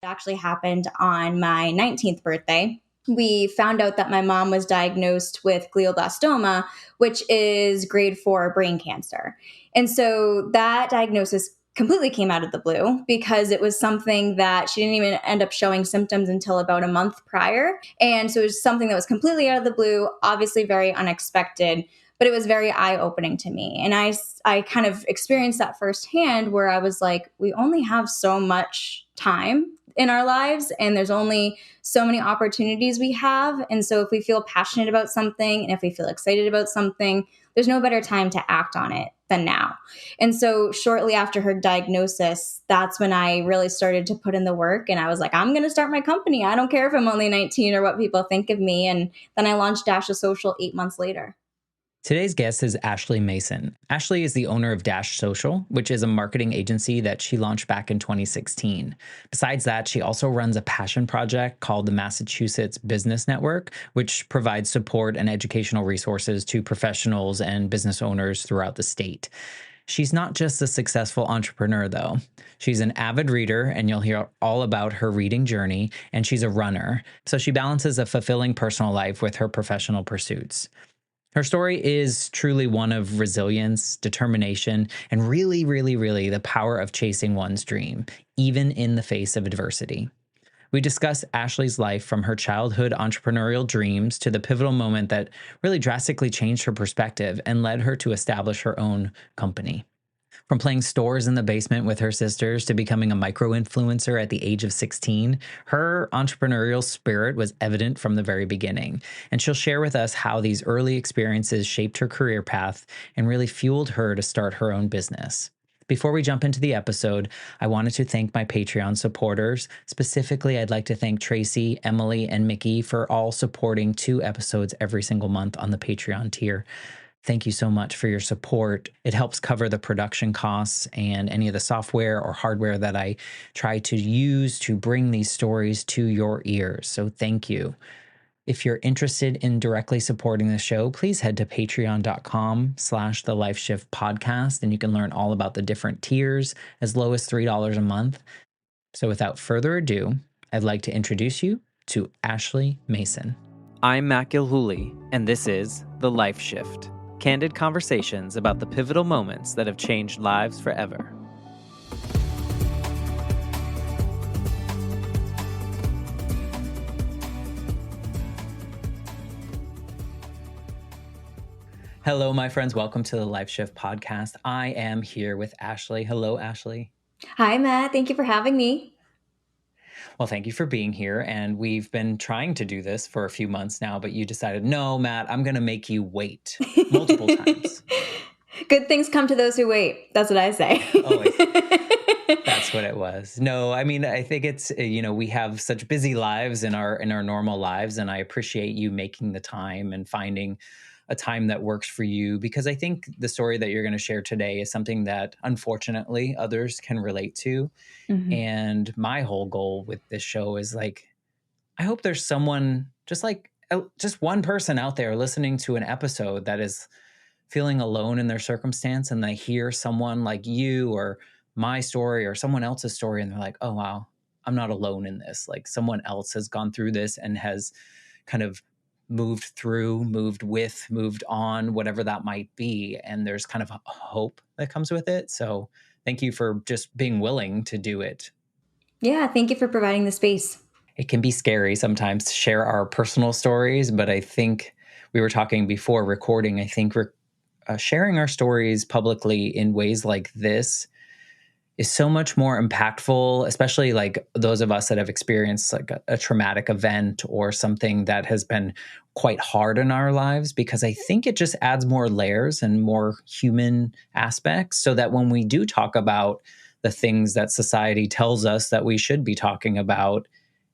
actually happened on my 19th birthday. We found out that my mom was diagnosed with glioblastoma, which is grade 4 brain cancer. And so that diagnosis completely came out of the blue because it was something that she didn't even end up showing symptoms until about a month prior. And so it was something that was completely out of the blue, obviously very unexpected, but it was very eye-opening to me. And I kind of experienced that firsthand where I was like, we only have so much time in our lives, and there's only so many opportunities we have. And so if we feel passionate about something and if we feel excited about something, there's no better time to act on it than now. And so shortly after her diagnosis, that's when I really started to put in the work. And I was like, I'm going to start my company. I don't care if I'm only 19 or what people think of me. And then I launched Dash the Social 8 months later. Today's guest is Ashley Mason. Ashley is the owner of Dash Social, which is a marketing agency that she launched back in 2016. Besides that, she also runs a passion project called the Massachusetts Business Network, which provides support and educational resources to professionals and business owners throughout the state. She's not just a successful entrepreneur, though. She's an avid reader, and you'll hear all about her reading journey, and she's a runner. So she balances a fulfilling personal life with her professional pursuits. Her story is truly one of resilience, determination, and really, really, really the power of chasing one's dream, even in the face of adversity. We discuss Ashley's life from her childhood entrepreneurial dreams to the pivotal moment that really drastically changed her perspective and led her to establish her own company. From playing stores in the basement with her sisters to becoming a micro-influencer at the age of 16, her entrepreneurial spirit was evident from the very beginning. And she'll share with us how these early experiences shaped her career path and really fueled her to start her own business. Before we jump into the episode, I wanted to thank my Patreon supporters. Specifically, I'd like to thank Tracy, Emily, and Mickey for all supporting 2 episodes every single month on the Patreon tier. Thank you so much for your support. It helps cover the production costs and any of the software or hardware that I try to use to bring these stories to your ears. So thank you. If you're interested in directly supporting the show, please head to patreon.com/The Life Shift Podcast, and you can learn all about the different tiers as low as $3 a month. So without further ado, I'd like to introduce you to Ashley Mason. I'm Matt Gilhooly, and this is The Life Shift. Candid conversations about the pivotal moments that have changed lives forever. Hello, my friends. Welcome to the Life Shift Podcast. I am here with Ashley. Hello, Ashley. Hi, Matt. Thank you for having me. Well, thank you for being here. And we've been trying to do this for a few months now, but you decided, no, Matt, I'm going to make you wait multiple times. Good things come to those who wait. That's what I say. Always. That's what it was. No, I mean, I think it's, we have such busy lives in our normal lives, and I appreciate you making the time and finding a time that works for you, because I think the story that you're going to share today is something that unfortunately others can relate to. Mm-hmm. And my whole goal with this show is I hope there's someone just one person out there listening to an episode that is feeling alone in their circumstance, and they hear someone like you or my story or someone else's story, and they're like, oh, wow, I'm not alone in this. Like, someone else has gone through this and has kind of moved through, moved with, moved on, whatever that might be. And there's kind of a hope that comes with it. So thank you for just being willing to do it. Yeah, thank you for providing the space. It can be scary sometimes to share our personal stories, but I think we were talking before recording, I think sharing our stories publicly in ways like this is so much more impactful, especially like those of us that have experienced like a traumatic event or something that has been quite hard in our lives, because I think it just adds more layers and more human aspects, so that when we do talk about the things that society tells us that we should be talking about,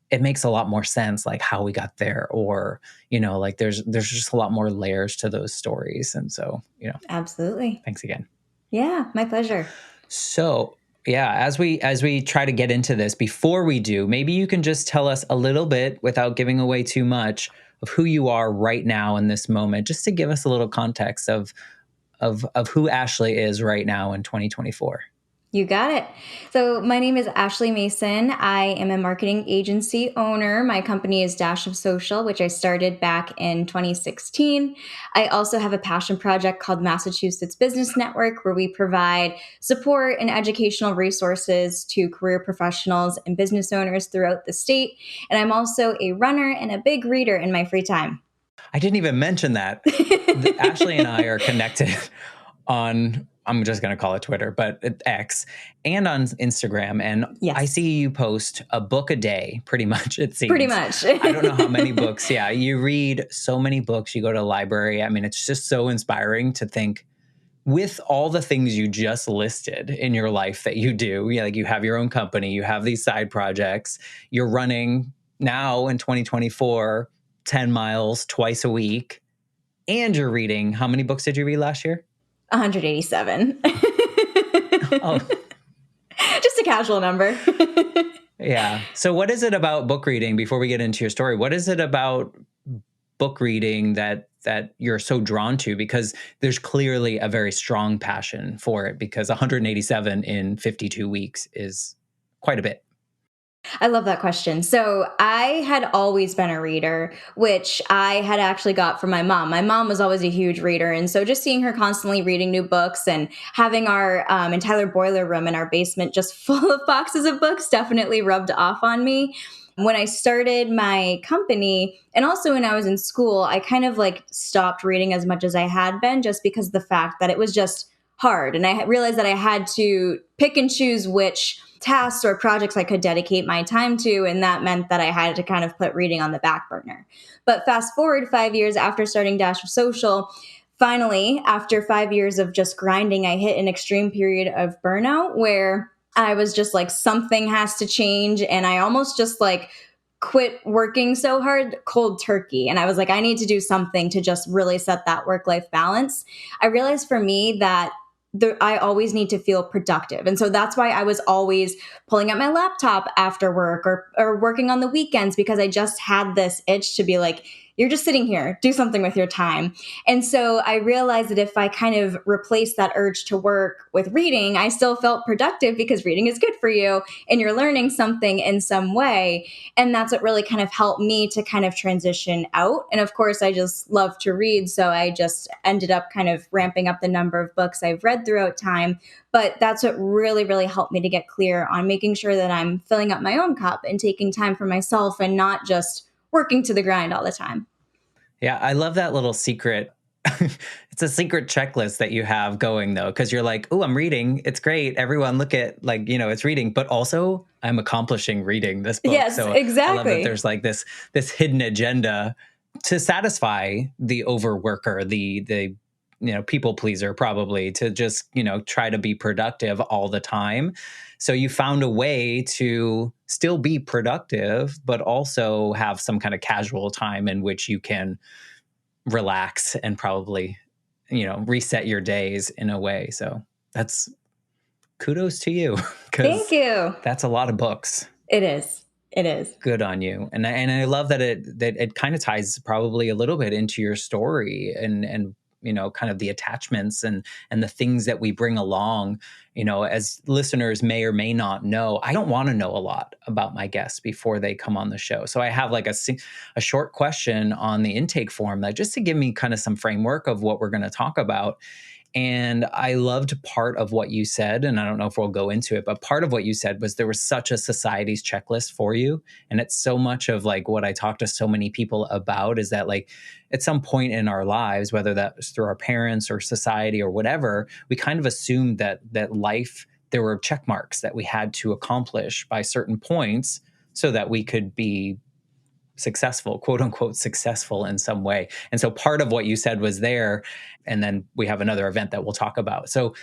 it makes a lot more sense, like how we got there, or, like there's just a lot more layers to those stories. And so, Absolutely. Thanks again. Yeah, my pleasure. So, yeah, as we try to get into this, before we do, maybe you can just tell us a little bit, without giving away too much, of who you are right now in this moment, just to give us a little context of who Ashley is right now in 2024. You got it. So, my name is Ashley Mason. I am a marketing agency owner. My company is Dash of Social, which I started back in 2016. I also have a passion project called Massachusetts Business Network, where we provide support and educational resources to career professionals and business owners throughout the state. And I'm also a runner and a big reader in my free time. I didn't even mention that. Ashley and I are connected on, I'm just going to call it Twitter, but X, and on Instagram. And Yes. I see you post a book a day, pretty much, it seems. Pretty much. I don't know how many books. Yeah, you read so many books. You go to a library. I mean, it's just so inspiring to think with all the things you just listed in your life that you do. Yeah, like you have your own company, you have these side projects, you're running now in 2024, 10 miles twice a week, and you're reading. How many books did you read last year? 187. Oh, Just a casual number. yeah. So what is it about book reading, before we get into your story? What is it about book reading that you're so drawn to? Because there's clearly a very strong passion for it, because 187 in 52 weeks is quite a bit. I love that question. So I had always been a reader, which I had actually got from my mom. My mom was always a huge reader. And so just seeing her constantly reading new books and having our entire boiler room in our basement just full of boxes of books definitely rubbed off on me. When I started my company, and also when I was in school, I kind of like stopped reading as much as I had been, just because of the fact that it was just hard. And I realized that I had to pick and choose which tasks or projects I could dedicate my time to. And that meant that I had to kind of put reading on the back burner. But fast forward 5 years after starting Dash of Social, finally, after 5 years of just grinding, I hit an extreme period of burnout where I was just like, something has to change. And I almost just like quit working so hard cold turkey. And I was like, I need to do something to just really set that work-life balance. I realized for me that I always need to feel productive. And so that's why I was always pulling out my laptop after work or working on the weekends, because I just had this itch to be like, you're just sitting here, do something with your time. And so I realized that if I kind of replaced that urge to work with reading, I still felt productive, because reading is good for you and you're learning something in some way. And that's what really kind of helped me to kind of transition out. And of course, I just love to read. So I just ended up kind of ramping up the number of books I've read throughout time. But that's what really, really helped me to get clear on making sure that I'm filling up my own cup and taking time for myself and not just working to the grind all the time. Yeah, I love that little secret. It's a secret checklist that you have going, though, because you're like, oh, I'm reading. It's great. Everyone look at, like, it's reading, but also I'm accomplishing reading this book. Yes, so exactly. I love that there's like this hidden agenda to satisfy the overworker, the people pleaser, probably, to just, try to be productive all the time. So you found a way to still be productive, but also have some kind of casual time in which you can relax and probably, reset your days in a way. So that's kudos to you. Thank you. That's a lot of books. It is. It is. Good on you. And I love that it kind of ties probably a little bit into your story and kind of the attachments and the things that we bring along. As listeners may or may not know, I don't want to know a lot about my guests before they come on the show. So I have like a short question on the intake form that just to give me kind of some framework of what we're going to talk about. And I loved part of what you said, and I don't know if we'll go into it, but part of what you said was there was such a society's checklist for you. And it's so much of like what I talk to so many people about is that like at some point in our lives, whether that was through our parents or society or whatever, we kind of assumed that life, there were check marks that we had to accomplish by certain points so that we could be successful, quote unquote, successful in some way. And so part of what you said was there. And then we have another event that we'll talk about. So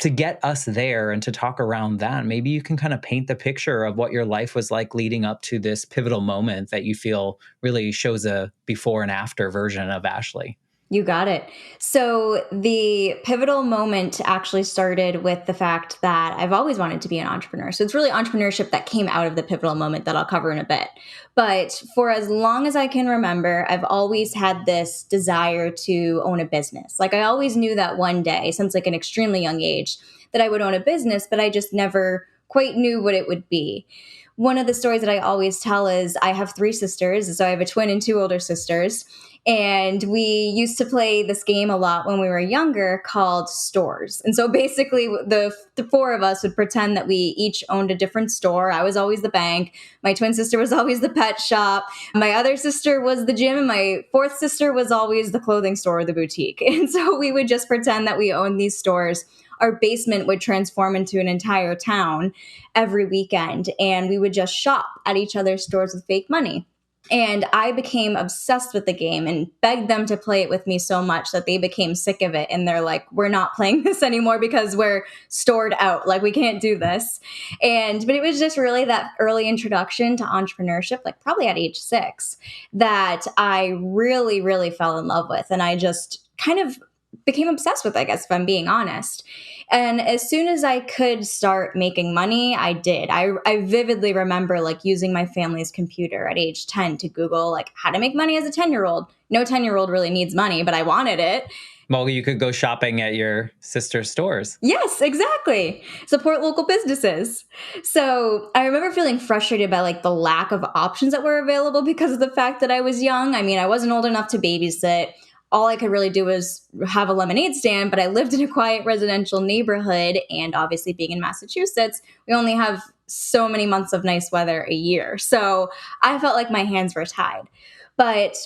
to get us there and to talk around that, maybe you can kind of paint the picture of what your life was like leading up to this pivotal moment that you feel really shows a before and after version of Ashley. You got it. So the pivotal moment actually started with the fact that I've always wanted to be an entrepreneur. So it's really entrepreneurship that came out of the pivotal moment that I'll cover in a bit. But for as long as I can remember, I've always had this desire to own a business. Like I always knew that one day, since like an extremely young age, that I would own a business, but I just never quite knew what it would be. One of the stories that I always tell is I have three sisters. So I have a twin and two older sisters. And we used to play this game a lot when we were younger called Stores. And so basically, the four of us would pretend that we each owned a different store. I was always the bank. My twin sister was always the pet shop. My other sister was the gym. And my fourth sister was always the clothing store or the boutique. And so we would just pretend that we owned these stores. Our basement would transform into an entire town every weekend. And we would just shop at each other's stores with fake money. And I became obsessed with the game and begged them to play it with me so much that they became sick of it. And they're like, we're not playing this anymore because we're stored out. Like, we can't do this. But it was just really that early introduction to entrepreneurship, like probably at age 6, that I really, really fell in love with. And I just kind of became obsessed with, I guess, if I'm being honest. And as soon as I could start making money, I did. I vividly remember like using my family's computer at age 10 to Google like how to make money as a 10-year-old. No 10-year-old really needs money, but I wanted it. Well, you could go shopping at your sister's stores. Yes, exactly. Support local businesses. So I remember feeling frustrated by like the lack of options that were available because of the fact that I was young. I mean, I wasn't old enough to babysit. All I could really do was have a lemonade stand, but I lived in a quiet residential neighborhood. And obviously being in Massachusetts, we only have so many months of nice weather a year. So I felt like my hands were tied. But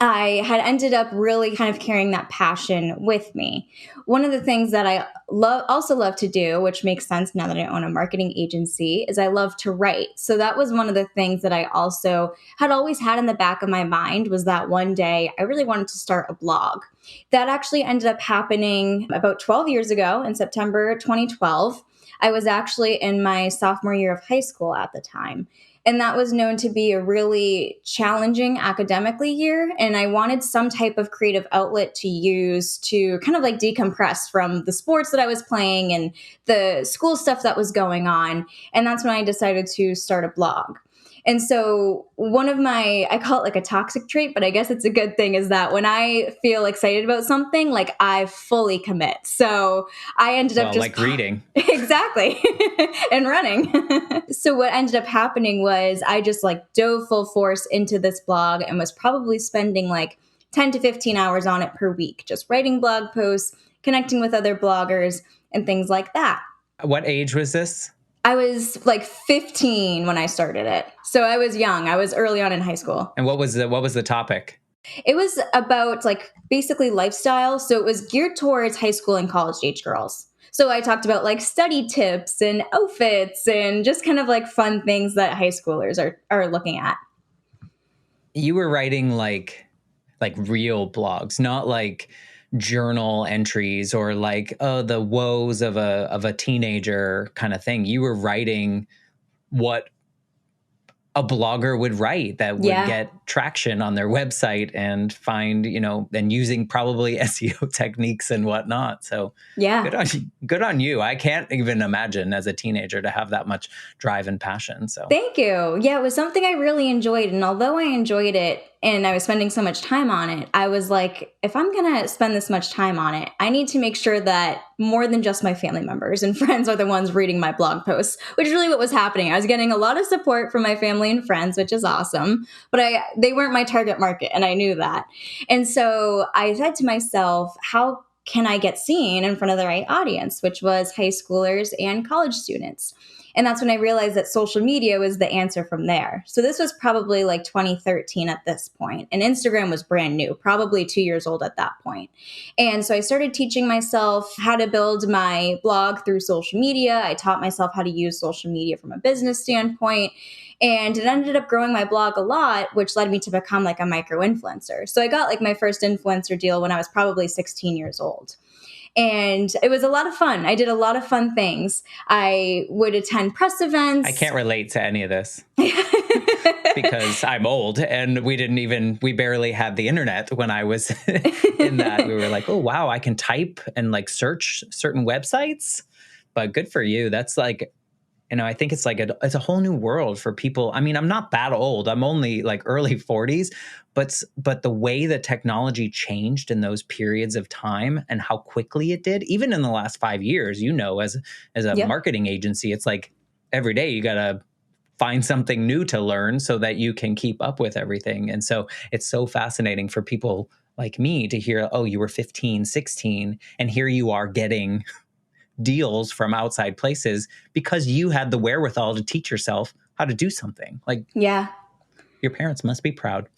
I had ended up really kind of carrying that passion with me. One of the things that I also love to do, which makes sense now that I own a marketing agency, is I love to write. So that was one of the things that I also had always had in the back of my mind, was that one day I really wanted to start a blog. That actually ended up happening about 12 years ago in September 2012. I was actually in my sophomore year of high school at the time. And that was known to be a really challenging academically year. And I wanted some type of creative outlet to use to kind of like decompress from the sports that I was playing and the school stuff that was going on. And that's when I decided to start a blog. And so one of my, I call it like a toxic trait, but I guess it's a good thing, is that when I feel excited about something, like I fully commit. So I ended up just like reading. Exactly. And running. So what ended up happening was I just like dove full force into this blog and was probably spending like 10 to 15 hours on it per week, just writing blog posts, connecting with other bloggers and things like that. What age was this? I was like 15 when I started it. So I was young. I was early on in high school. And what was the topic? It was about like basically lifestyle. So it was geared towards high school and college age girls. So I talked about like study tips and outfits and just kind of like fun things that high schoolers are looking at. You were writing like real blogs, not like journal entries or like, oh, the woes of a teenager kind of thing. You were writing what a blogger would write that would get traction on their website and find, and using probably SEO techniques and whatnot. So good on you. I can't even imagine as a teenager to have that much drive and passion. So thank you. Yeah, it was something I really enjoyed. And although I enjoyed it and I was spending so much time on it, I was like, if I'm going to spend this much time on it, I need to make sure that more than just my family members and friends are the ones reading my blog posts, which is really what was happening. I was getting a lot of support from my family and friends, which is awesome, but they weren't my target market, and I knew that. And so I said to myself, how can I get seen in front of the right audience, which was high schoolers and college students? And that's when I realized that social media was the answer from there. So this was probably like 2013 at this point, and Instagram was brand new, probably 2 years old at that point. And so I started teaching myself how to build my blog through social media. I taught myself how to use social media from a business standpoint. And it ended up growing my blog a lot, which led me to become like a micro influencer. So I got like my first influencer deal when I was probably 16 years old. And it was a lot of fun. I did a lot of fun things. I would attend press events. I can't relate to any of this. because I'm old and we barely had the internet when I was in that. We were like, oh, wow, I can type and like search certain websites. But good for you. That's like, I think it's like it's a whole new world for people. I mean, I'm not that old. I'm only like early 40s, but the way that technology changed in those periods of time and how quickly it did, even in the last 5 years, as a Yeah. marketing agency, it's like every day you got to find something new to learn so that you can keep up with everything. And so it's so fascinating for people like me to hear, oh, you were 15, 16, and here you are getting deals from outside places because you had the wherewithal to teach yourself how to do something. Like, Yeah. your parents must be proud.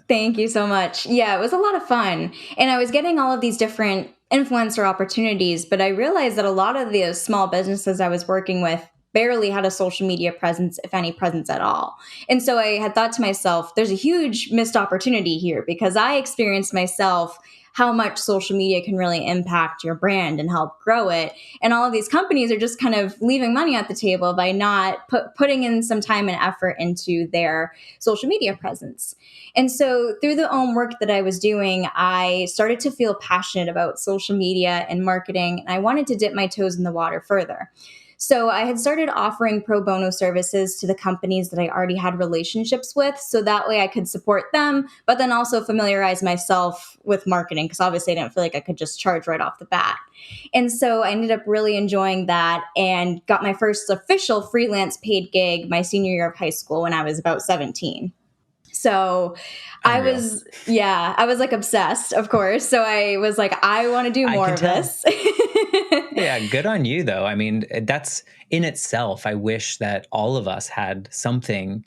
Thank you so much. Yeah, it was a lot of fun. And I was getting all of these different influencer opportunities, but I realized that a lot of the small businesses I was working with barely had a social media presence, if any presence at all. And so I had thought to myself, there's a huge missed opportunity here because I experienced myself how much social media can really impact your brand and help grow it. And all of these companies are just kind of leaving money at the table by not putting in some time and effort into their social media presence. And so through the own work that I was doing, I started to feel passionate about social media and marketing, and I wanted to dip my toes in the water further. So I had started offering pro bono services to the companies that I already had relationships with. So that way I could support them, but then also familiarize myself with marketing because obviously I didn't feel like I could just charge right off the bat. And so I ended up really enjoying that and got my first official freelance paid gig my senior year of high school when I was about 17. So Unreal. I was like obsessed, of course. So I was like, I want to do more of this. Yeah, good on you, though. I mean, that's in itself. I wish that all of us had something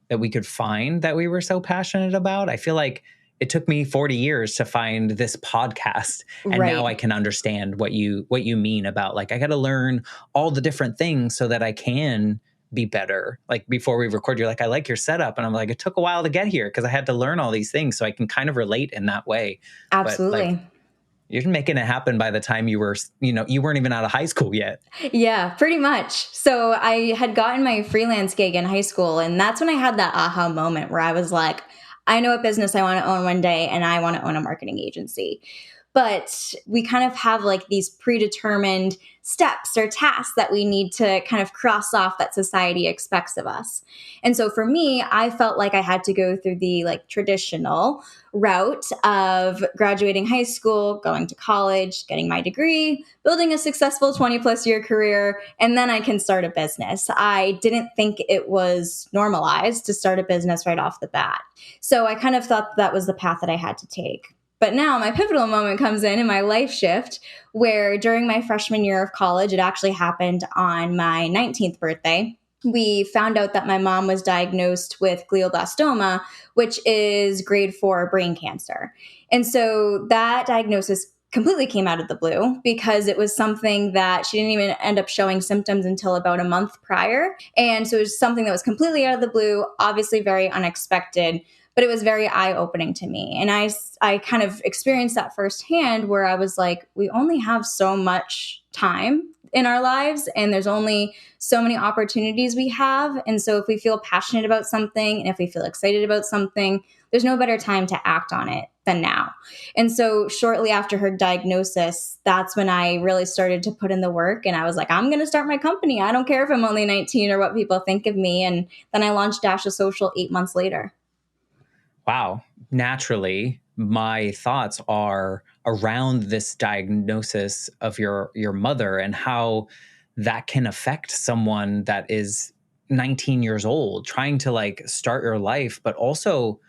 that we could find that we were so passionate about. I feel like it took me 40 years to find this podcast, and now I can understand what you mean about like I got to learn all the different things so that I can be better. Like before we record, you're like, I like your setup, and I'm like, it took a while to get here because I had to learn all these things, so I can kind of relate in that way. Absolutely. But like, you're making it happen by the time you were, you weren't even out of high school yet. Yeah, pretty much. So I had gotten my freelance gig in high school, and that's when I had that aha moment where I was like, I know a business I want to own one day, and I want to own a marketing agency. But we kind of have like these predetermined steps or tasks that we need to kind of cross off that society expects of us. And so for me, I felt like I had to go through the like traditional route of graduating high school, going to college, getting my degree, building a successful 20 plus year career, and then I can start a business. I didn't think it was normalized to start a business right off the bat. So I kind of thought that was the path that I had to take. But now my pivotal moment comes in my life shift, where during my freshman year of college, it actually happened on my 19th birthday. We found out that my mom was diagnosed with glioblastoma, which is grade 4 brain cancer. And so that diagnosis completely came out of the blue because it was something that she didn't even end up showing symptoms until about a month prior. And so it was something that was completely out of the blue, obviously very unexpected, but it was very eye-opening to me. And I kind of experienced that firsthand where I was like, we only have so much time in our lives, and there's only so many opportunities we have. And so if we feel passionate about something and if we feel excited about something, there's no better time to act on it than now. And so shortly after her diagnosis, that's when I really started to put in the work. And I was like, I'm going to start my company. I don't care if I'm only 19 or what people think of me. And then I launched Dash of Social 8 months later. Wow. Naturally, my thoughts are around this diagnosis of your mother and how that can affect someone that is 19 years old, trying to like start your life, but also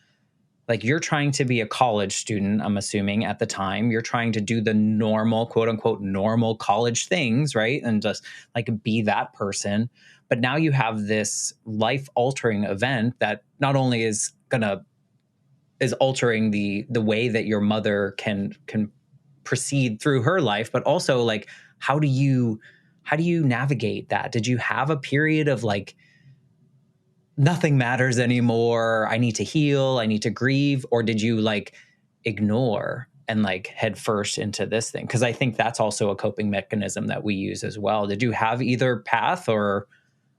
like you're trying to be a college student, I'm assuming at the time. You're trying to do the normal, quote unquote, normal college things, right? And just like be that person. But now you have this life altering event that not only is altering the way that your mother can proceed through her life, but also like how do you navigate that? Did you have a period of like nothing matters anymore, I need to heal, I need to grieve, or did you like ignore and like head first into this thing? Because I think that's also a coping mechanism that we use as well. Did you have either path or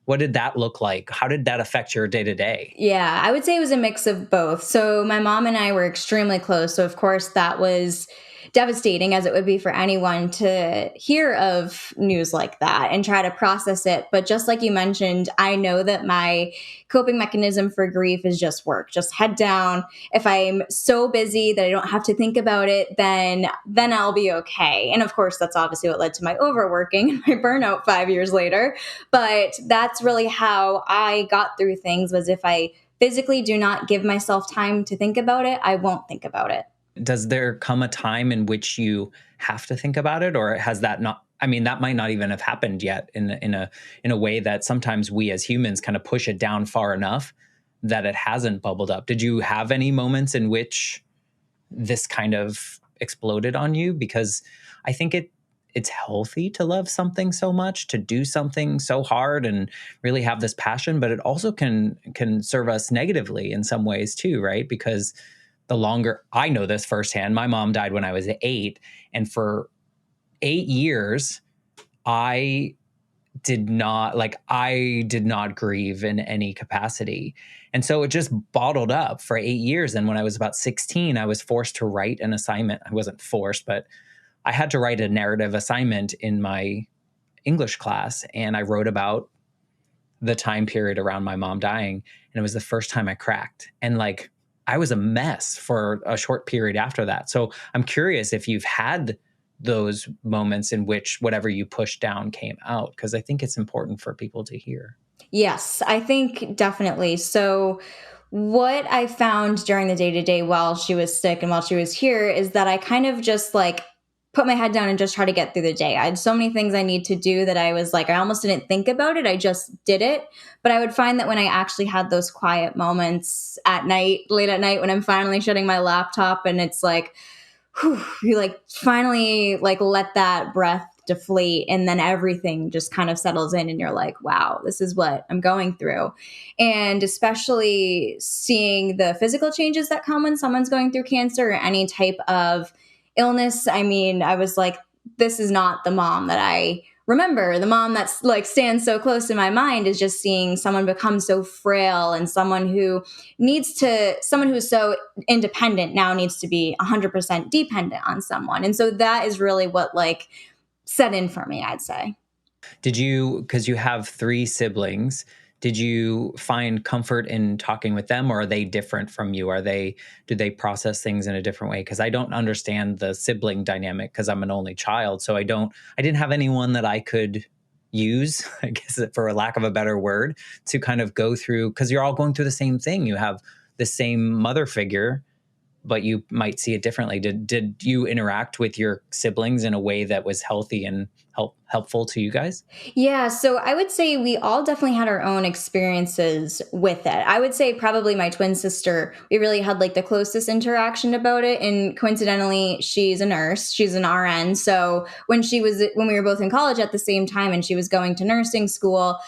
What did that look like? How did that affect your day to day? Yeah, I would say it was a mix of both. So my mom and I were extremely close. So of course that was devastating, as it would be for anyone to hear of news like that and try to process it. But just like you mentioned, I know that my coping mechanism for grief is just work, just head down. If I'm so busy that I don't have to think about it, then I'll be okay. And of course, that's obviously what led to my overworking and my burnout 5 years later. But that's really how I got through things, was if I physically do not give myself time to think about it, I won't think about it. Does there come a time in which you have to think about it, or has that not? I mean, that might not even have happened yet in a way that sometimes we as humans kind of push it down far enough that it hasn't bubbled up. Did you have any moments in which this kind of exploded on you? Because I think it's healthy to love something so much, to do something so hard and really have this passion, but it also can serve us negatively in some ways too, right? Because the longer, I know this firsthand, my mom died when I was 8, and for 8 years I did not grieve in any capacity. And so it just bottled up for 8 years. And when I was about 16, I was forced to write an assignment. I wasn't forced, but I had to write a narrative assignment in my English class. And I wrote about the time period around my mom dying. And it was the first time I cracked. And like, I was a mess for a short period after that. So I'm curious if you've had those moments in which whatever you pushed down came out, because I think it's important for people to hear. Yes, I think definitely. So, what I found during the day to day while she was sick and while she was here is that I kind of just like put my head down and just try to get through the day. I had so many things I need to do that I was like, I almost didn't think about it. I just did it. But I would find that when I actually had those quiet moments at night, late at night, when I'm finally shutting my laptop and it's like, whew, you like finally like let that breath deflate, and then everything just kind of settles in and you're like, wow, this is what I'm going through. And especially seeing the physical changes that come when someone's going through cancer or any type of illness. I mean, I was like, this is not the mom that I remember. The mom that's like stands so close in my mind is just seeing someone become so frail, and someone who's so independent now needs to be 100% dependent on someone. And so that is really what like set in for me, I'd say. Did you, because you have 3 siblings, did you find comfort in talking with them, or are they different from you? Do they process things in a different way? Because I don't understand the sibling dynamic, because I'm an only child. So I didn't have anyone that I could use, I guess, for a lack of a better word, to kind of go through, because you're all going through the same thing. You have the same mother figure, but you might see it differently. Did you interact with your siblings in a way that was healthy and helpful to you guys? Yeah, so I would say we all definitely had our own experiences with it. I would say probably my twin sister, we really had like the closest interaction about it. And coincidentally, she's a nurse, she's an RN. So when we were both in college at the same time and she was going to nursing school,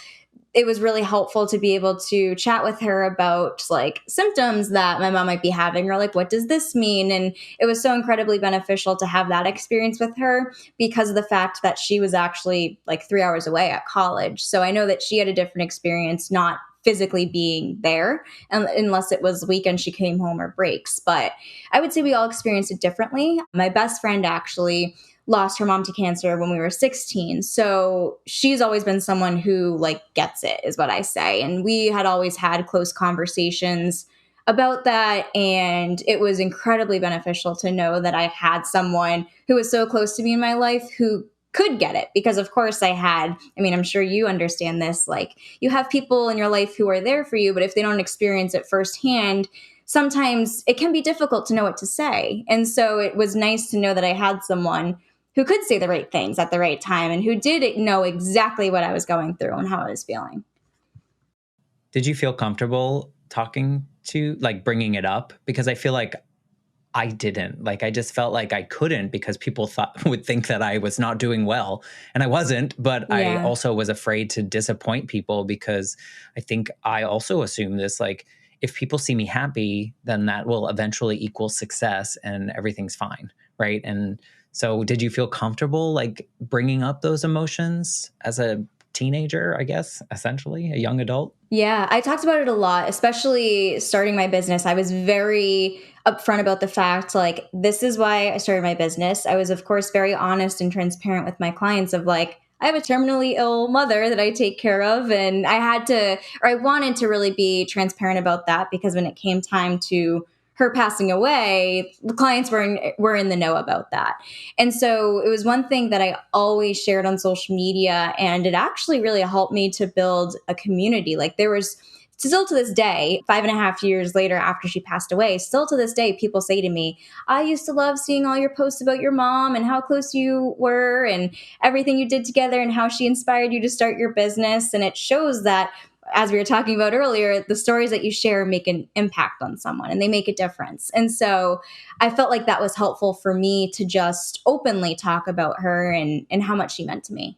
it was really helpful to be able to chat with her about like symptoms that my mom might be having, or like, what does this mean? And it was so incredibly beneficial to have that experience with her, because of the fact that she was actually like 3 hours away at college. So I know that she had a different experience, not physically being there, unless it was weekend she came home or breaks. But I would say we all experienced it differently. My best friend actually lost her mom to cancer when we were 16. So she's always been someone who like gets it, is what I say. And we had always had close conversations about that. And it was incredibly beneficial to know that I had someone who was so close to me in my life who could get it. Because of course I mean, I'm sure you understand this, like you have people in your life who are there for you, but if they don't experience it firsthand, sometimes it can be difficult to know what to say. And so it was nice to know that I had someone who could say the right things at the right time and who did know exactly what I was going through and how I was feeling. Did you feel comfortable talking to, like, bringing it up? Because I feel like I didn't. Like, I just felt like I couldn't, because people would think that I was not doing well, and I wasn't. But I Yeah. also was afraid to disappoint people, because I think I also assume this, like, if people see me happy, then that will eventually equal success and everything's fine, right? And so did you feel comfortable like bringing up those emotions as a teenager, I guess, essentially, a young adult. Yeah, I talked about it a lot, especially starting my business. I was very upfront about the fact, like, this is why I started my business. I was, of course, very honest and transparent with my clients of like, I have a terminally ill mother that I take care of. And I had to, or I wanted to really be transparent about that because when it came time to her passing away, the clients were in the know about that. And so it was one thing that I always shared on social media, and it actually really helped me to build a community. Like there was still to this day, 5.5 years later after she passed away, still to this day, people say to me, I used to love seeing all your posts about your mom and how close you were and everything you did together and how she inspired you to start your business. And it shows that, as we were talking about earlier, the stories that you share make an impact on someone and they make a difference. And so I felt like that was helpful for me to just openly talk about her and how much she meant to me.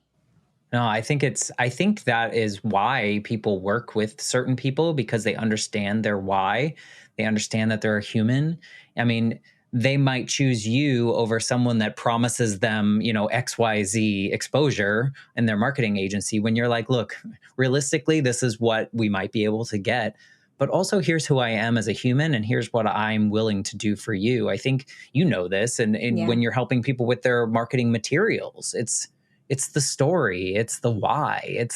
No, I think that is why people work with certain people, because they understand their why. They understand that they're a human. I mean, they might choose you over someone that promises them, XYZ exposure in their marketing agency when you're like, look, realistically, this is what we might be able to get. But also, here's who I am as a human, and here's what I'm willing to do for you. I think you know this. And Yeah. when you're helping people with their marketing materials, it's the story, it's the why,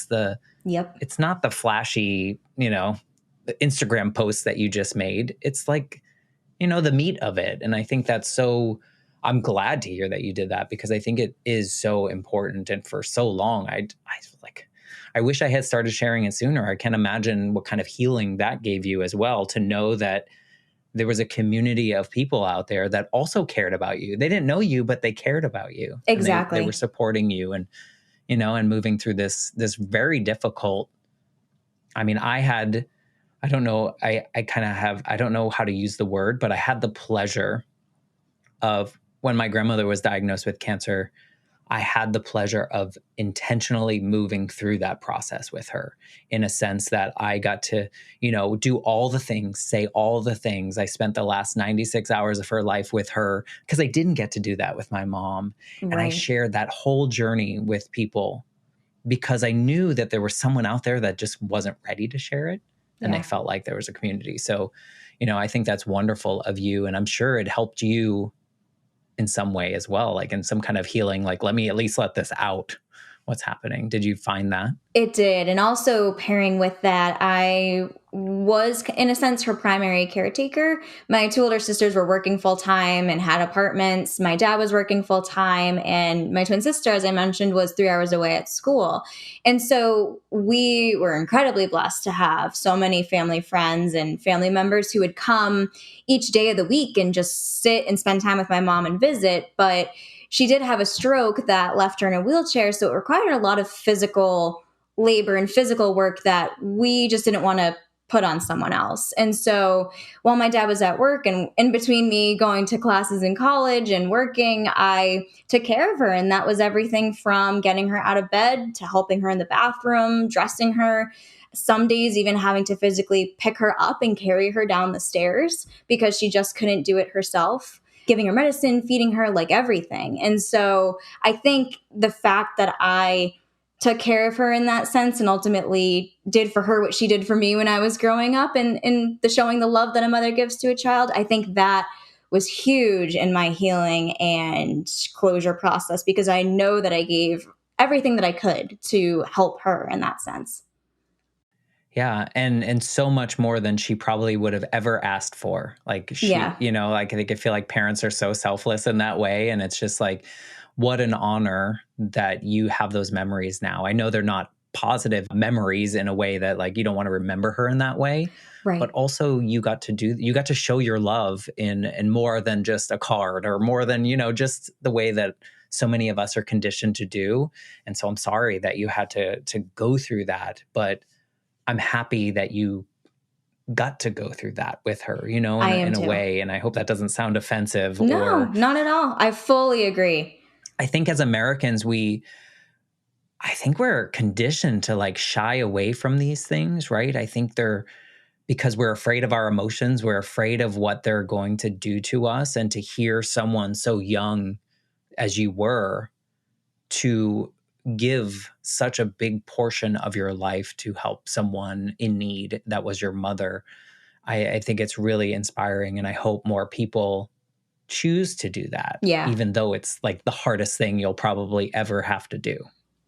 Yep. it's not the flashy, the Instagram posts that you just made. It's like, the meat of it. And I think I'm glad to hear that you did that, because I think it is so important. And for so long, I wish I had started sharing it sooner. I can't imagine what kind of healing that gave you as well, to know that there was a community of people out there that also cared about you. They didn't know you, but they cared about you. Exactly. And they were supporting you and moving through this very difficult. I mean, I don't know, I don't know how to use the word, but I had the pleasure of, when my grandmother was diagnosed with cancer, I had the pleasure of intentionally moving through that process with her, in a sense that I got to, do all the things, say all the things. I spent the last 96 hours of her life with her, because I didn't get to do that with my mom. And I Right. shared that whole journey with people because I knew that there was someone out there that just wasn't ready to share it. And they Yeah. felt like there was a community. So, I think that's wonderful of you. And I'm sure it helped you in some way as well, like in some kind of healing, like, let me at least let this out, what's happening. Did you find that? It did. And also pairing with that, I was, in a sense, her primary caretaker. My two older sisters were working full time and had apartments. My dad was working full time. And my twin sister, as I mentioned, was 3 hours away at school. And so we were incredibly blessed to have so many family friends and family members who would come each day of the week and just sit and spend time with my mom and visit. But she did have a stroke that left her in a wheelchair. So it required a lot of physical labor and physical work that we just didn't want to put on someone else. And so while my dad was at work and in between me going to classes in college and working, I took care of her. And that was everything from getting her out of bed to helping her in the bathroom, dressing her. Some days even having to physically pick her up and carry her down the stairs because she just couldn't do it herself, giving her medicine, feeding her, like everything. And so I think the fact that I took care of her in that sense and ultimately did for her what she did for me when I was growing up, and the showing the love that a mother gives to a child, I think that was huge in my healing and closure process, because I know that I gave everything that I could to help her in that sense. Yeah, and so much more than she probably would have ever asked for. Like, Yeah. like, I think I feel like parents are so selfless in that way, and it's just like, what an honor that you have those memories now. I know they're not positive memories in a way that, like, you don't want to remember her in that way, but Right. also you got to show your love in more than just a card, or more than, just the way that so many of us are conditioned to do. And so I'm sorry that you had to go through that, but I'm happy that you got to go through that with her, I am in a too. way. And I hope that doesn't sound offensive. No, Or not at all. I fully agree. I think as Americans, I think we're conditioned to, like, shy away from these things, right? I think because we're afraid of our emotions, we're afraid of what they're going to do to us. And to hear someone so young as you were, to give such a big portion of your life to help someone in need that was your mother. I think it's really inspiring, and I hope more people choose to do that, Yeah. even though it's like the hardest thing you'll probably ever have to do.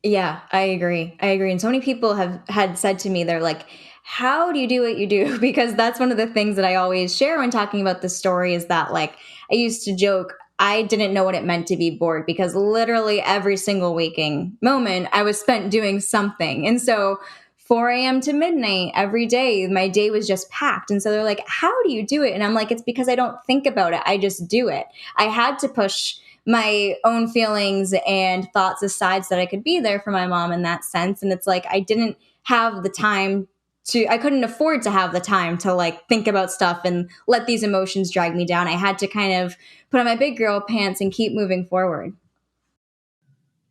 Yeah, I agree. I agree. And so many people have had said to me, they're like, how do you do what you do? Because that's one of the things that I always share when talking about this story is that, like, I used to joke, I didn't know what it meant to be bored because literally every single waking moment I was spent doing something. And so 4 a.m. to midnight every day, my day was just packed. And so they're like, how do you do it? And I'm like, it's because I don't think about it. I just do it. I had to push my own feelings and thoughts aside so that I could be there for my mom in that sense. And it's like I didn't have the time I couldn't afford to have the time to like think about stuff and let these emotions drag me down. I had to kind of put on my big girl pants and keep moving forward.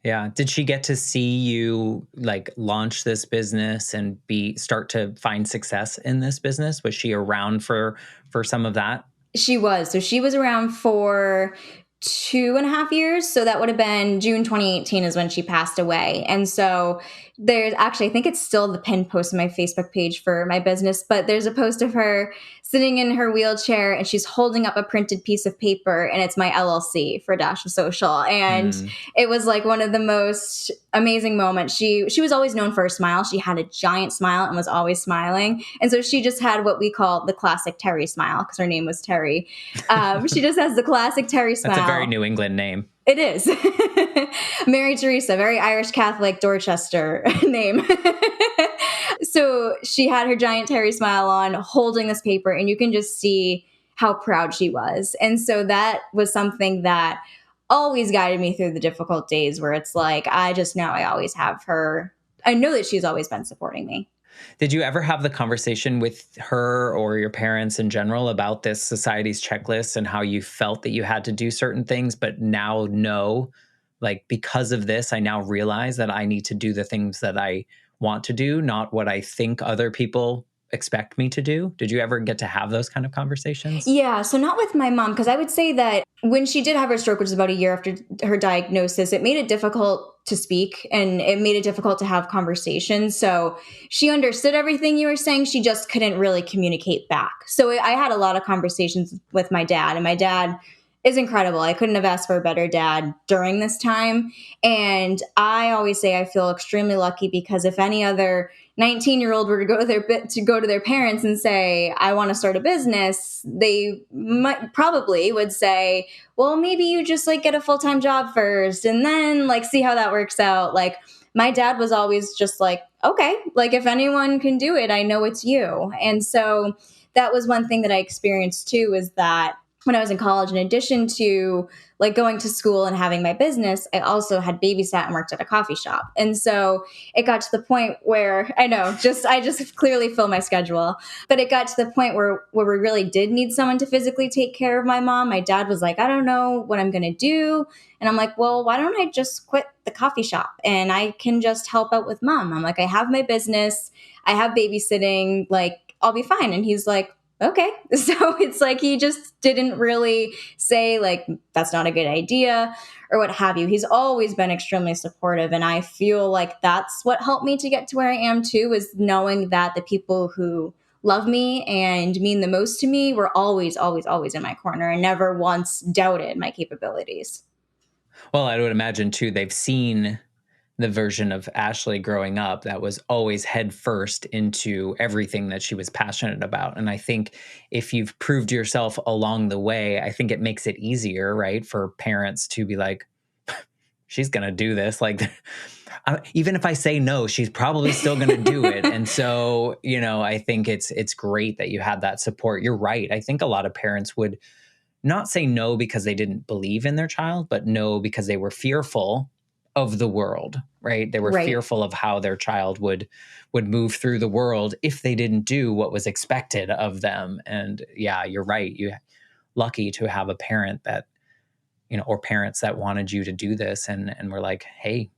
Yeah. Did she get to see you like launch this business and start to find success in this business? Was she around for some of that? She was. So she was around for 2.5 years. So that would have been June 2018 is when she passed away. And so there's actually, I think it's still the pinned post on my Facebook page for my business, but there's a post of her sitting in her wheelchair and she's holding up a printed piece of paper and it's my LLC for Dash of Social. And it was like one of the most amazing moments. She was always known for her smile. She had a giant smile and was always smiling. And so she just had what we call the classic Terry smile because her name was Terry. She just has the classic Terry smile. That's a very New England name. It is. Mary Teresa, very Irish Catholic Dorchester name. So she had her giant Terry smile on, holding this paper, and you can just see how proud she was. And so that was something that always guided me through the difficult days where it's like, I just know I always have her. I know that she's always been supporting me. Did you ever have the conversation with her or your parents in general about this society's checklist and how you felt that you had to do certain things, but now know, like, because of this, I now realize that I need to do the things that I want to do, not what I think other people expect me to do? Did you ever get to have those kind of conversations? Yeah, so not with my mom, because I would say that when she did have her stroke, which was about a year after her diagnosis, it made it difficult to speak and it made it difficult to have conversations. So she understood everything you were saying. She just couldn't really communicate back. So I had a lot of conversations with my dad, and my dad is incredible. I couldn't have asked for a better dad during this time. And I always say I feel extremely lucky because if any other 19-year-old were to go to their parents and say, I want to start a business, they probably would say, well, maybe you just like get a full-time job first and then like see how that works out. Like my dad was always just like, okay, like if anyone can do it, I know it's you. And so that was one thing that I experienced too, is that when I was in college, in addition to like going to school and having my business, I also had babysat and worked at a coffee shop. And so it got to the point where I just clearly fill my schedule, but it got to the point where we really did need someone to physically take care of my mom. My dad was like, I don't know what I'm going to do. And I'm like, well, why don't I just quit the coffee shop and I can just help out with mom? I'm like, I have my business, I have babysitting, like I'll be fine. And he's like, okay. So it's like he just didn't really say like, that's not a good idea or what have you. He's always been extremely supportive. And I feel like that's what helped me to get to where I am too, is knowing that the people who love me and mean the most to me were always, always, always in my corner and never once doubted my capabilities. Well, I would imagine too, they've seen the version of Ashley growing up that was always head first into everything that she was passionate about. And I think if you've proved yourself along the way, I think it makes it easier, right, for parents to be like, she's going to do this. Like, even if I say no, she's probably still going to do it. And so, I think it's great that you had that support. You're right. I think a lot of parents would not say no because they didn't believe in their child, but no because they were fearful of the world, right? They were fearful of how their child would move through the world if they didn't do what was expected of them. And yeah, you're right. You're lucky to have a parent that, or parents that wanted you to do this and were like, hey,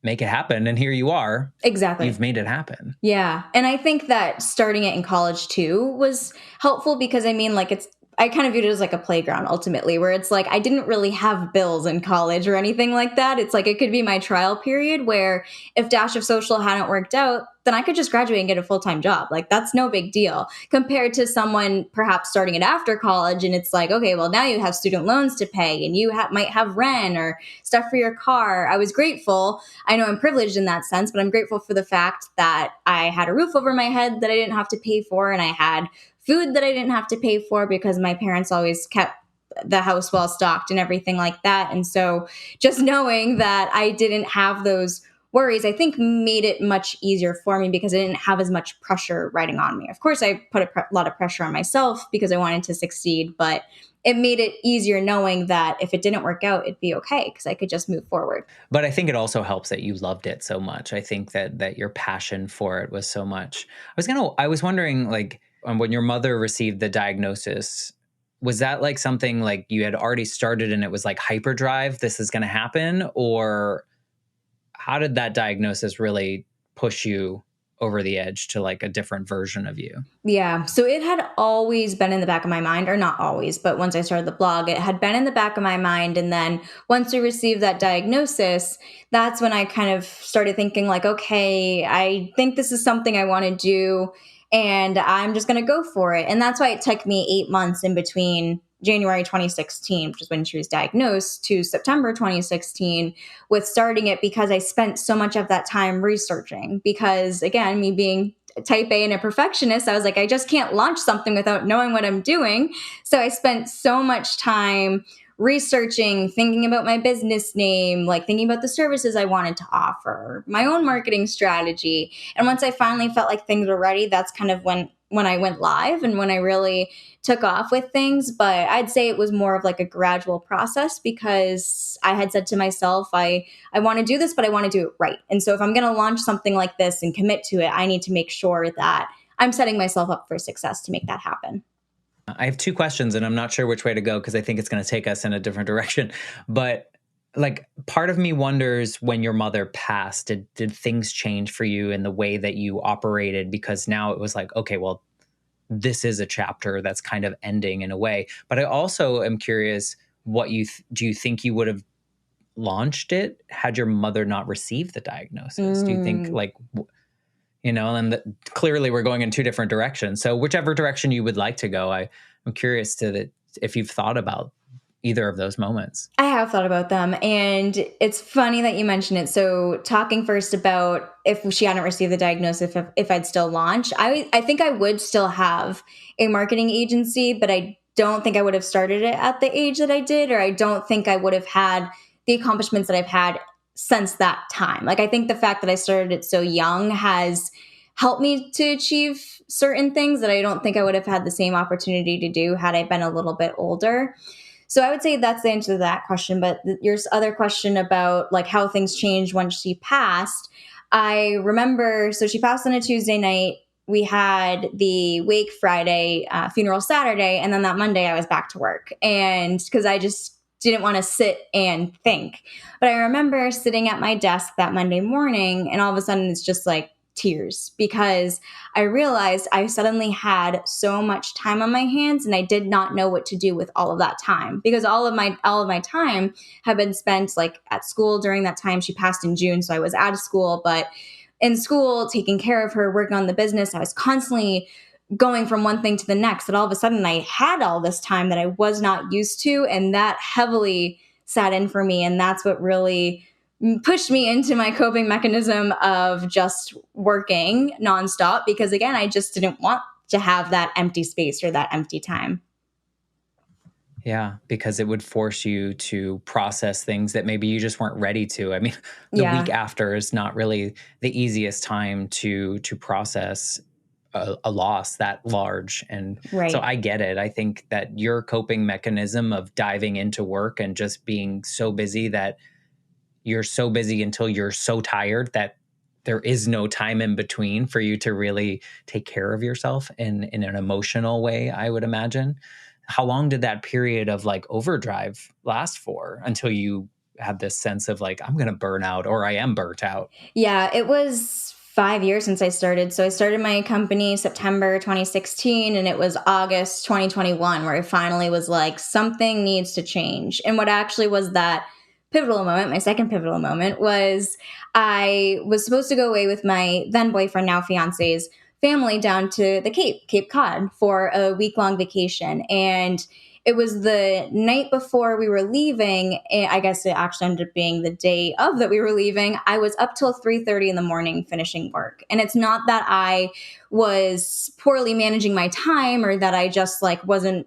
make it happen. And here you are. Exactly. You've made it happen. Yeah. And I think that starting it in college too was helpful because like I kind of viewed it as like a playground ultimately, where it's like I didn't really have bills in college or anything like that. It's like it could be my trial period where if Dash of Social hadn't worked out, then I could just graduate and get a full-time job. Like that's no big deal compared to someone perhaps starting it after college. And it's like, okay, well, now you have student loans to pay and you might have rent or stuff for your car. I was grateful. I know I'm privileged in that sense, but I'm grateful for the fact that I had a roof over my head that I didn't have to pay for, and I had food that I didn't have to pay for because my parents always kept the house well stocked and everything like that. And so just knowing that I didn't have those worries, I think made it much easier for me because I didn't have as much pressure riding on me. Of course, I put a lot of pressure on myself because I wanted to succeed, but it made it easier knowing that if it didn't work out, it'd be okay because I could just move forward. But I think it also helps that you loved it so much. I think that your passion for it was so much. I was wondering, like, when your mother received the diagnosis, was that like something like you had already started and it was like hyperdrive, this is going to happen? Or how did that diagnosis really push you over the edge to like a different version of you? Yeah. So it had always been in the back of my mind, or not always, but once I started the blog, it had been in the back of my mind. And then once we received that diagnosis, that's when I kind of started thinking like, okay, I think this is something I want to do and I'm just going to go for it. And that's why it took me 8 months in between January 2016, which is when she was diagnosed, to September 2016 with starting it, because I spent so much of that time researching. Because again, me being type A and a perfectionist, I was like, I just can't launch something without knowing what I'm doing. So I spent so much time researching, thinking about my business name, like thinking about the services I wanted to offer, my own marketing strategy. And once I finally felt like things were ready, that's kind of when I went live and when I really took off with things. But I'd say it was more of like a gradual process because I had said to myself, I want to do this, but I want to do it right. And so if I'm going to launch something like this and commit to it, I need to make sure that I'm setting myself up for success to make that happen. I have two questions and I'm not sure which way to go because I think it's going to take us in a different direction. But like part of me wonders, when your mother passed, did things change for you in the way that you operated? Because now it was like, okay, well, this is a chapter that's kind of ending in a way. But I also am curious, what do you think you would have launched it had your mother not received the diagnosis? Do you think like, and clearly we're going in two different directions. So whichever direction you would like to go, I'm curious if you've thought about either of those moments. I have thought about them, and it's funny that you mention it. So talking first about if she hadn't received the diagnosis, if I'd still launch, I think I would still have a marketing agency, but I don't think I would have started it at the age that I did, or I don't think I would have had the accomplishments that I've had since that time. Like I think the fact that I started it so young has helped me to achieve certain things that I don't think I would have had the same opportunity to do had I been a little bit older. So I would say that's the answer to that question. But your other question about like how things changed when she passed, I remember, so she passed on a Tuesday night. We had the wake Friday, funeral Saturday, and then that Monday I was back to work. And because I just didn't want to sit and think. But I remember sitting at my desk that Monday morning, and all of a sudden it's just like tears, because I realized I suddenly had so much time on my hands and I did not know what to do with all of that time, because all of my time had been spent like at school during that time. She passed in June, so I was out of school, but in school, taking care of her, working on the business. I was constantly going from one thing to the next, and all of a sudden I had all this time that I was not used to, and that heavily sat in for me. And that's what really pushed me into my coping mechanism of just working nonstop, because again, I just didn't want to have that empty space or that empty time. Yeah, because it would force you to process things that maybe you just weren't ready to. I mean, the week after is not really the easiest time to process a loss that large. And so I get it. I think that your coping mechanism of diving into work and just being so busy that you're so busy until you're so tired that there is no time in between for you to really take care of yourself in an emotional way, I would imagine. How long did that period of like overdrive last for until you had this sense of like, I'm going to burn out, or I am burnt out? Yeah, it was 5 years since I started. So I started my company September 2016, and it was August 2021 where I finally was like, something needs to change. And what actually was that pivotal moment, my second pivotal moment, was I was supposed to go away with my then boyfriend, now fiance's family down to the Cape Cod, for a week-long vacation. And it was the night before we were leaving. I guess it actually ended up being the day of that we were leaving. I was up till 3:30 in the morning finishing work. And it's not that I was poorly managing my time or that I just like wasn't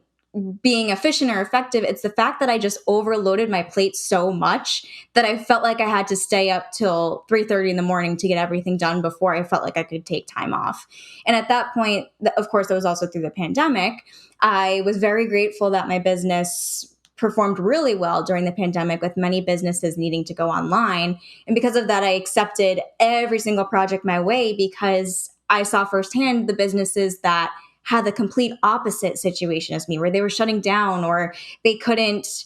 being efficient or effective. It's the fact that I just overloaded my plate so much that I felt like I had to stay up till 3:30 in the morning to get everything done before I felt like I could take time off. And at that point, of course, that was also through the pandemic. I was very grateful that my business performed really well during the pandemic, with many businesses needing to go online. And because of that, I accepted every single project my way, because I saw firsthand the businesses that had the complete opposite situation as me, where they were shutting down or they couldn't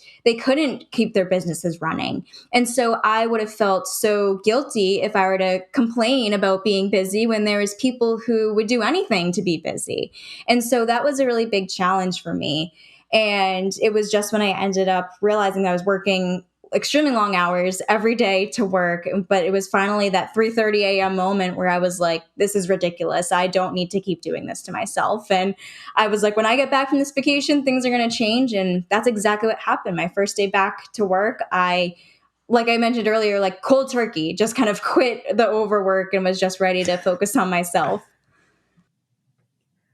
keep their businesses running. And so I would have felt so guilty if I were to complain about being busy when there was people who would do anything to be busy. And so that was a really big challenge for me. And it was just when I ended up realizing that I was working extremely long hours every day to work. But it was finally that 3:30 a.m. moment where I was like, this is ridiculous. I don't need to keep doing this to myself. And I was like, when I get back from this vacation, things are going to change. And that's exactly what happened. My first day back to work, like I mentioned earlier, like cold turkey, just kind of quit the overwork and was just ready to focus on myself.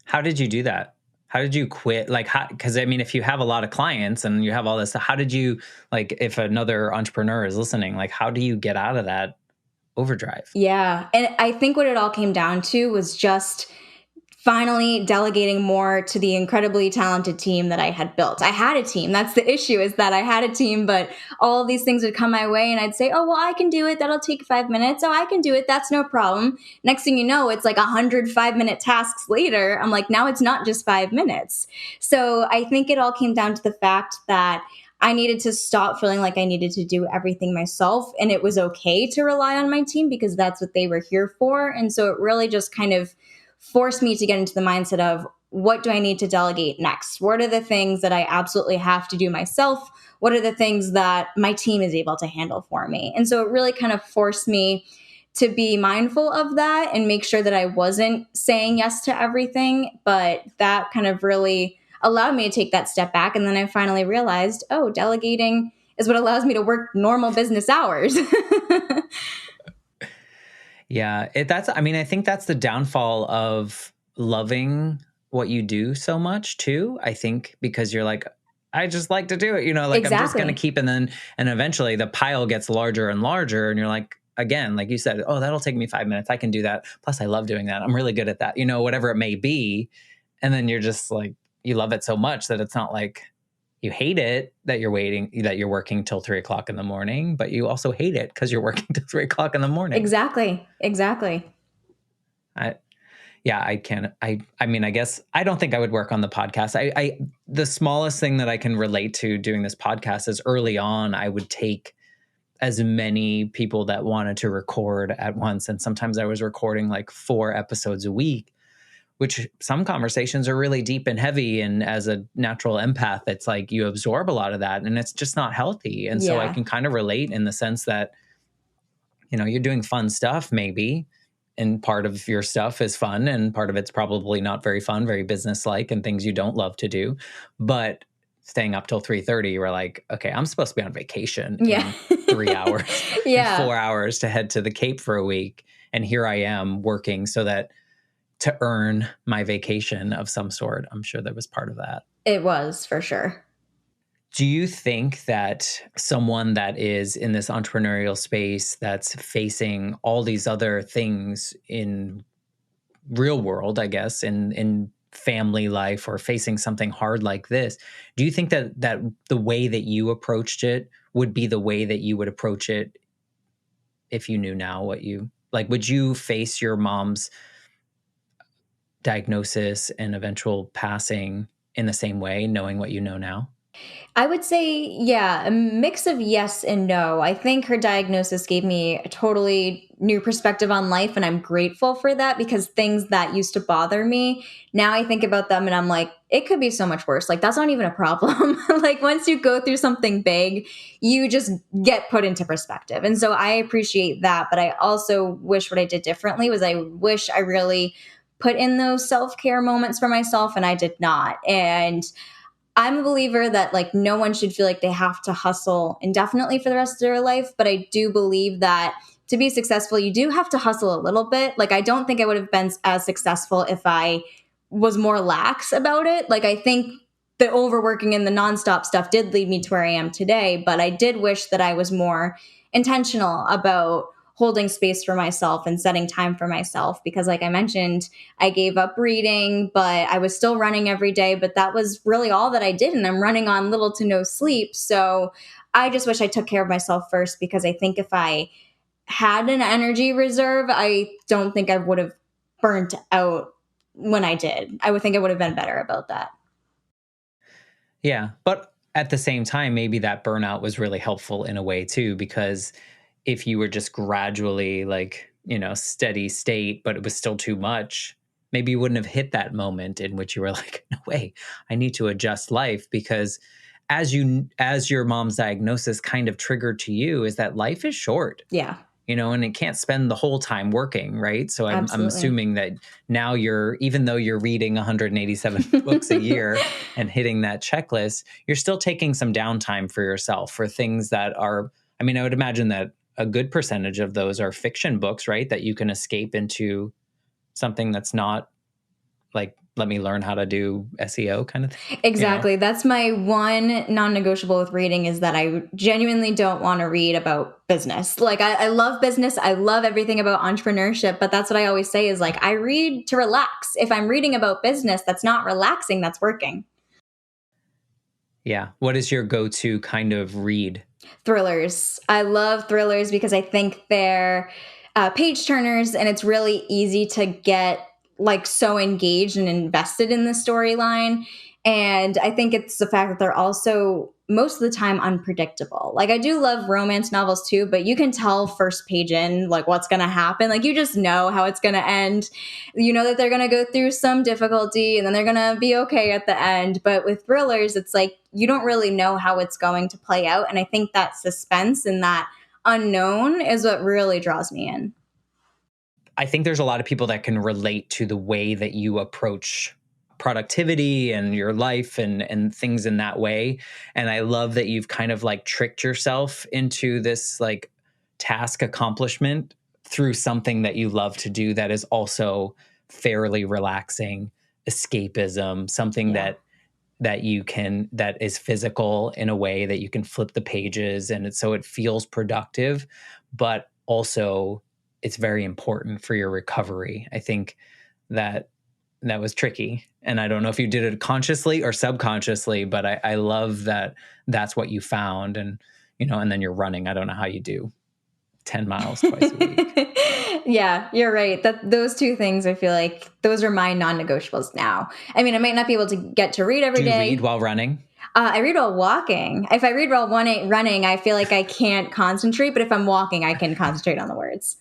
How did you do that? How did you quit? Like, because I mean, if you have a lot of clients and you have all this, how did you, like, if another entrepreneur is listening, like, how do you get out of that overdrive? Yeah. And I think what it all came down to was just finally delegating more to the incredibly talented team that I had built. I had a team. That's the issue, is that I had a team, but all of these things would come my way and I'd say, oh, well, I can do it. That'll take 5 minutes. Oh, I can do it. That's no problem. Next thing you know, it's like 100 5-minute tasks later. I'm like, now it's not just 5 minutes. So I think it all came down to the fact that I needed to stop feeling like I needed to do everything myself. And it was okay to rely on my team because that's what they were here for. And so it really just kind of forced me to get into the mindset of, what do I need to delegate next? What are the things that I absolutely have to do myself? What are the things that my team is able to handle for me? And so it really kind of forced me to be mindful of that and make sure that I wasn't saying yes to everything. But that kind of really allowed me to take that step back. And then I finally realized, oh, delegating is what allows me to work normal business hours. Yeah, I mean, I think that's the downfall of loving what you do so much too. I think because you're like, I just like to do it, like I'm just going to keep, and eventually the pile gets larger and larger. And you're like, again, like you said, oh, that'll take me 5 minutes. I can do that. Plus I love doing that. I'm really good at that, whatever it may be. And then you're just like, you love it so much that it's not like you hate it that you're working till 3:00 in the morning, but you also hate it because you're working till 3:00 in the morning. Exactly. I mean, I guess I don't think I would work on the podcast. The smallest thing that I can relate to doing this podcast is early on, I would take as many people that wanted to record at once. And sometimes I was recording like 4 episodes a week, which some conversations are really deep and heavy. And as a natural empath, it's like you absorb a lot of that and it's just not healthy. And so I can kind of relate in the sense that, you're doing fun stuff maybe, and part of your stuff is fun and part of it's probably not very fun, very business-like and things you don't love to do. But staying up till 3:30, you were like, okay, I'm supposed to be on vacation in 3 hours, 4 hours to head to the Cape for a week. And here I am working to earn my vacation of some sort. I'm sure that was part of that. It was, for sure. Do you think that someone that is in this entrepreneurial space that's facing all these other things in real world, I guess, in family life or facing something hard like this, do you think that the way that you approached it would be the way that you would approach it if you knew now what you like? Would you face your mom's diagnosis and eventual passing in the same way, knowing what you know now? I would say, yeah, a mix of yes and no. I think her diagnosis gave me a totally new perspective on life, and I'm grateful for that because things that used to bother me, now I think about them and I'm like, it could be so much worse. Like, that's not even a problem. Like, once you go through something big, you just get put into perspective. And so I appreciate that. But I also wish what I did differently was I wish I really put in those self care moments for myself, and I did not. And I'm a believer that like no one should feel like they have to hustle indefinitely for the rest of their life. But I do believe that to be successful, you do have to hustle a little bit. Like, I don't think I would have been as successful if I was more lax about it. Like, I think the overworking and the nonstop stuff did lead me to where I am today. But I did wish that I was more intentional about holding space for myself and setting time for myself. Because like I mentioned, I gave up reading, but I was still running every day. But that was really all that I did. And I'm running on little to no sleep. So I just wish I took care of myself first, because I think if I had an energy reserve, I don't think I would have burnt out when I did. I would think I would have been better about that. Yeah. But at the same time, maybe that burnout was really helpful in a way too, because if you were just gradually like, steady state, but it was still too much, maybe you wouldn't have hit that moment in which you were like, no way, I need to adjust life. Because as your mom's diagnosis kind of triggered to you, is that life is short. Yeah. And it can't spend the whole time working, right? So I'm Absolutely. assuming that now even though you're reading 187 books a year and hitting that checklist, you're still taking some downtime for yourself for things that are, I mean, I would imagine that a good percentage of those are fiction books, right? That you can escape into something that's not like, let me learn how to do SEO kind of thing. Exactly. That's my one non-negotiable with reading, is that I genuinely don't want to read about business. Like, I love business. I love everything about entrepreneurship, but that's what I always say is like, I read to relax. If I'm reading about business, that's not relaxing, that's working. Yeah. What is your go-to kind of read? Thrillers. I love thrillers because I think they're page turners, and it's really easy to get like so engaged and invested in the storyline. And I think it's the fact that they're also most of the time unpredictable. Like, I do love romance novels too, but you can tell first page in like what's going to happen. Like, you just know how it's going to end. You know that they're going to go through some difficulty and then they're going to be okay at the end. But with thrillers, it's like you don't really know how it's going to play out. And I think that suspense and that unknown is what really draws me in. I think there's a lot of people that can relate to the way that you approach productivity and your life and things in that way. And I love that you've kind of like tricked yourself into this like task accomplishment through something that you love to do that is also fairly relaxing, escapism, something Yeah. that is physical in a way that you can flip the pages and so it feels productive, but also it's very important for your recovery. I think that was tricky. And I don't know if you did it consciously or subconsciously, but I love that that's what you found. And, and then you're running. I don't know how you do 10 miles twice a week. Yeah, you're right. Those two things, I feel like those are my non-negotiables now. I mean, I might not be able to get to read every day. Do you read while running? I read while walking. If I read while running, I feel like I can't concentrate. But if I'm walking, I can concentrate on the words.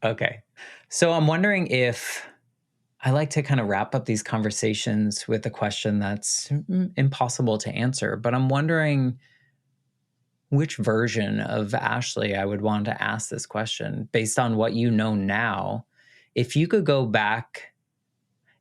Okay. So I'm wondering if I like to kind of wrap up these conversations with a question that's impossible to answer, but I'm wondering which version of Ashley I would want to ask this question based on what you know now. If you could go back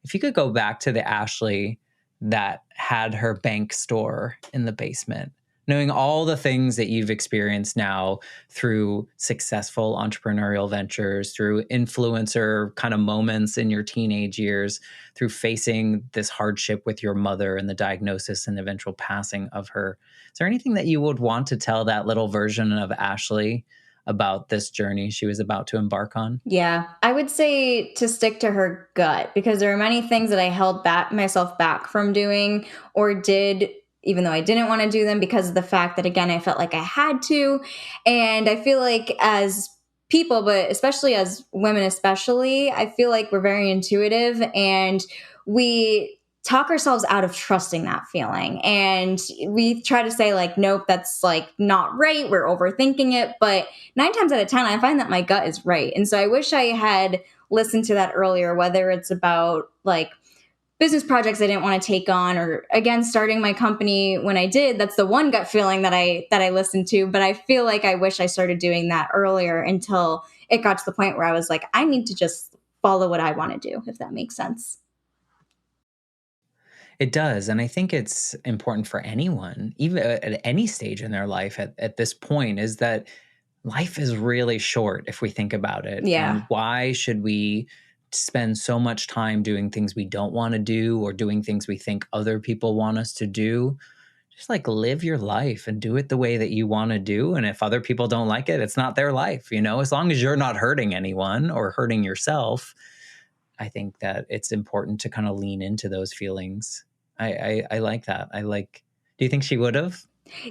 to the Ashley that had her bank store in the basement, knowing all the things that you've experienced now through successful entrepreneurial ventures, through influencer kind of moments in your teenage years, through facing this hardship with your mother and the diagnosis and eventual passing of her, is there anything that you would want to tell that little version of Ashley about this journey she was about to embark on? Yeah, I would say to stick to her gut, because there are many things that I held myself back from doing or did, even though I didn't want to do them, because of the fact that, again, I felt like I had to. And I feel like as people, but especially as women, I feel like we're very intuitive, and we talk ourselves out of trusting that feeling. And we try to say like, nope, that's like not right. We're overthinking it. But 9 times out of 10, I find that my gut is right. And so I wish I had listened to that earlier, whether it's about like business projects I didn't want to take on, or again, starting my company when I did. That's the one gut feeling that I listened to. But I feel like I wish I started doing that earlier until it got to the point where I was like, I need to just follow what I want to do, if that makes sense. It does. And I think it's important for anyone, even at any stage in their life at this point, is that life is really short if we think about it. Yeah. And why should we spend so much time doing things we don't want to do or doing things we think other people want us to do? Just like live your life and do it the way that you want to do. And if other people don't like it, it's not their life. As long as you're not hurting anyone or hurting yourself, I think that it's important to kind of lean into those feelings. I like that. Do you think she would have?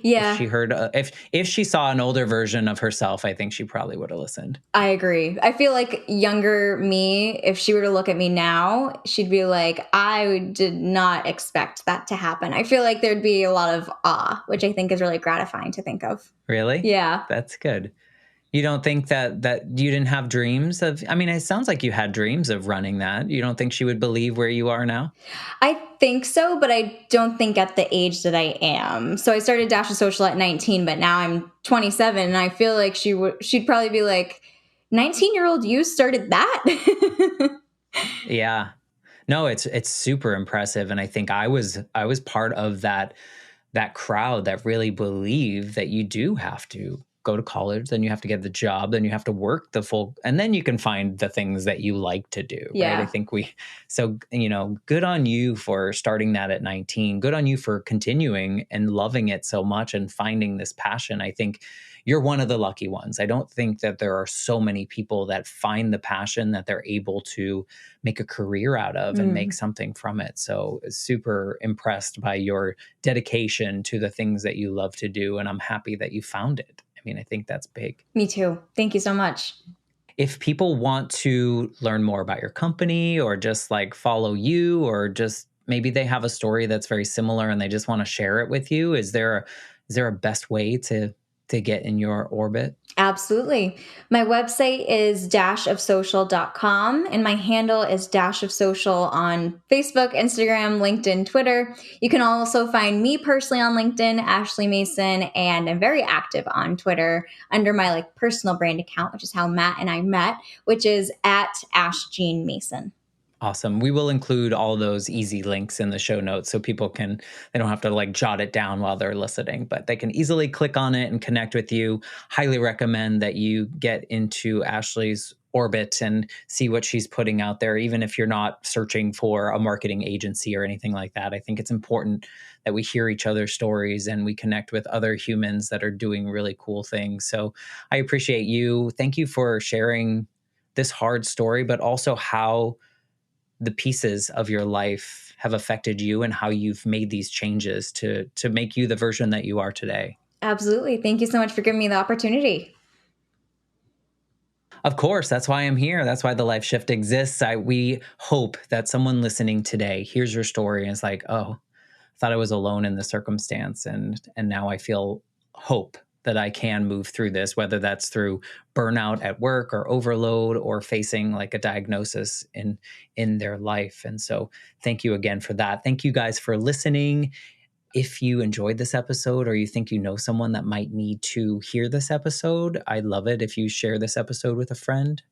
Yeah. If she heard, if she saw an older version of herself, I think she probably would have listened. I agree. I feel like younger me, if she were to look at me now, she'd be like, I did not expect that to happen. I feel like there'd be a lot of awe, which I think is really gratifying to think of. Really? Yeah. That's good. You don't think that you didn't have dreams of, I mean, it sounds like you had dreams of running that. You don't think she would believe where you are now? I think so, but I don't think at the age that I am. So I started Dash of Social at 19, but now I'm 27, and I feel like she'd probably be like, 19-year-old you started that? Yeah. No, it's super impressive. And I think I was part of that crowd that really believed that you do have to go to college, then you have to get the job, then you have to work the full, and then you can find the things that you like to do. Yeah. Right. I think good on you for starting that at 19. Good on you for continuing and loving it so much and finding this passion. I think you're one of the lucky ones. I don't think that there are so many people that find the passion that they're able to make a career out of and make something from it. So super impressed by your dedication to the things that you love to do. And I'm happy that you found it. I mean, I think that's big. Me too. Thank you so much. If people want to learn more about your company or just like follow you, or just maybe they have a story that's very similar and they just want to share it with you, is there a best way to get in your orbit? Absolutely. My website is dashofsocial.com, and my handle is dashofsocial on Facebook, Instagram, LinkedIn, Twitter. You can also find me personally on LinkedIn, Ashley Mason, and I'm very active on Twitter under my personal brand account, which is how Matt and I met, which is at @AshJeanMason. Awesome. We will include all those easy links in the show notes so people they don't have to jot it down while they're listening, but they can easily click on it and connect with you. Highly recommend that you get into Ashley's orbit and see what she's putting out there, even if you're not searching for a marketing agency or anything like that. I think it's important that we hear each other's stories and we connect with other humans that are doing really cool things. So I appreciate you. Thank you for sharing this hard story, but also how the pieces of your life have affected you and how you've made these changes to make you the version that you are today. Absolutely. Thank you so much for giving me the opportunity. Of course, that's why I'm here. That's why the Life Shift exists. We hope that someone listening today hears your story and is like, oh, I thought I was alone in the circumstance. And now I feel hope that I can move through this, whether that's through burnout at work or overload or facing a diagnosis in their life. And so thank you again for that. Thank you guys for listening. If you enjoyed this episode or you think you know someone that might need to hear this episode, I'd love it if you share this episode with a friend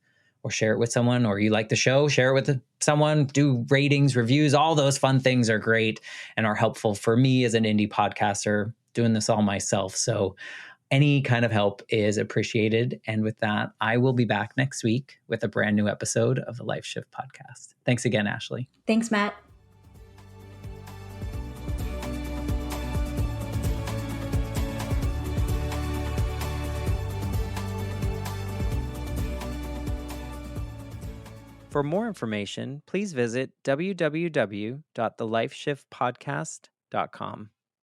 or share it with someone, or you like the show, share it with someone, do ratings, reviews. All those fun things are great and are helpful for me as an indie podcaster doing this all myself. So any kind of help is appreciated. And with that, I will be back next week with a brand new episode of the Life Shift podcast. Thanks again, Ashley. Thanks, Matt. For more information, please visit www.thelifeshiftpodcast.com.